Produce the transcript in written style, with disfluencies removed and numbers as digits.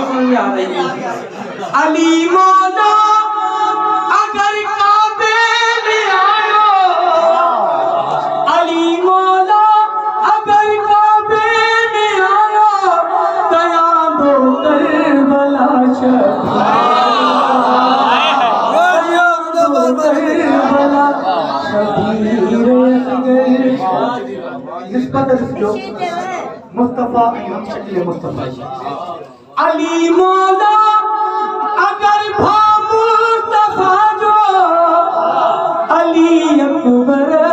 سمجھ آ رہی ہے علی مولا اگر کعبے میں آیا علی مولا اگر کعبے میں آیا قیام و کربلا اس قدر جو مصطفیٰ ہم شکل مصطفیٰ علی مولا اگر بھا مصطفیٰ جو علی اکبر